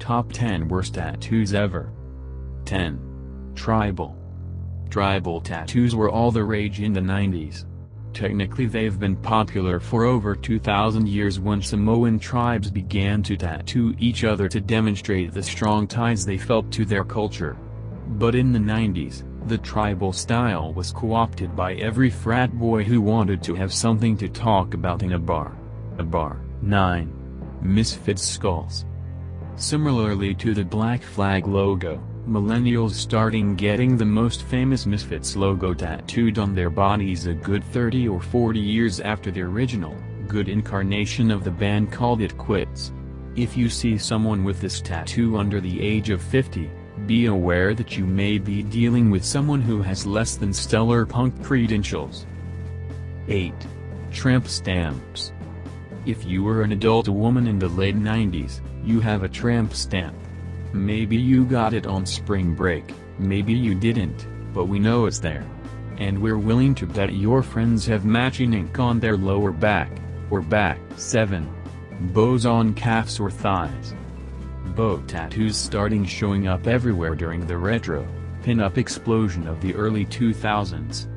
Top 10 Worst Tattoos Ever. 10. Tribal. Tribal tattoos were all the rage in the 90s. Technically they've been popular for over 2,000 years when Samoan tribes began to tattoo each other to demonstrate the strong ties they felt to their culture. But in the 90s, the tribal style was co-opted by every frat boy who wanted to have something to talk about in a bar. 9. Misfits skulls. Similarly to the Black Flag logo, millennials starting getting the most famous Misfits logo tattooed on their bodies a good 30 or 40 years after the original, good incarnation of the band called it quits. If you see someone with this tattoo under the age of 50, be aware that you may be dealing with someone who has less than stellar punk credentials. 8. Tramp stamps. If you were an adult woman in the late 90s, you have a tramp stamp. Maybe you got it on spring break, maybe you didn't, but we know it's there. And we're willing to bet your friends have matching ink on their lower back, or back. 7. Bows on calves or thighs. Bow tattoos starting showing up everywhere during the retro, pin-up explosion of the early 2000s.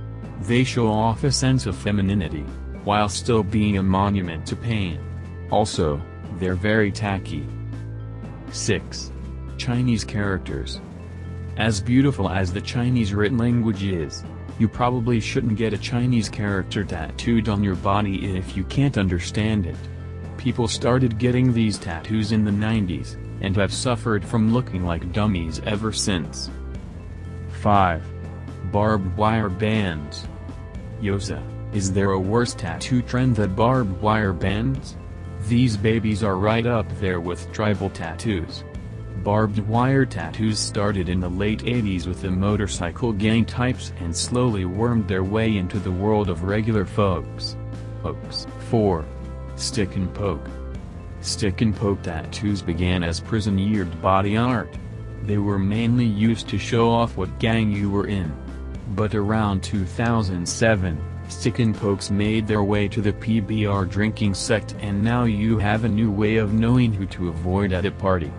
They show off a sense of femininity, while still being a monument to pain. Also, they're very tacky. 6. Chinese characters. As beautiful as the Chinese written language is, you probably shouldn't get a Chinese character tattooed on your body if you can't understand it. People started getting these tattoos in the 90s, and have suffered from looking like dummies ever since. 5. Barbed wire bands. Yosa, is there a worse tattoo trend than barbed wire bands? These babies are right up there with tribal tattoos. Barbed wire tattoos started in the late 80s with the motorcycle gang types and slowly wormed their way into the world of regular folks. 4. Stick and poke. Stick and poke tattoos began as prison-yeared body art. They were mainly used to show off what gang you were in. But around 2007, stick and pokes made their way to the PBR drinking sect, and now you have a new way of knowing who to avoid at a party.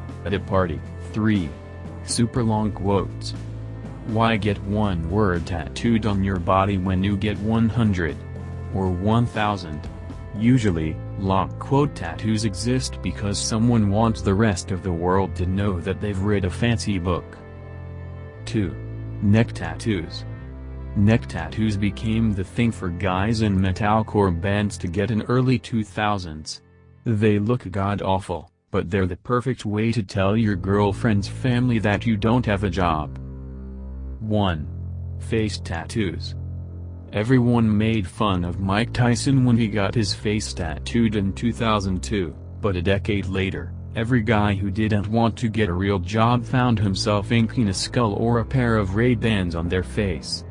3. Super long quotes. Why get one word tattooed on your body when you get 100? Or 1000? Usually, long quote tattoos exist because someone wants the rest of the world to know that they've read a fancy book. 2. Neck tattoos. Neck tattoos became the thing for guys in metalcore bands to get in early 2000s. They look god-awful, but they're the perfect way to tell your girlfriend's family that you don't have a job. 1. Face tattoos. Everyone made fun of Mike Tyson when he got his face tattooed in 2002, but a decade later, every guy who didn't want to get a real job found himself inking a skull or a pair of Ray-Bans on their face.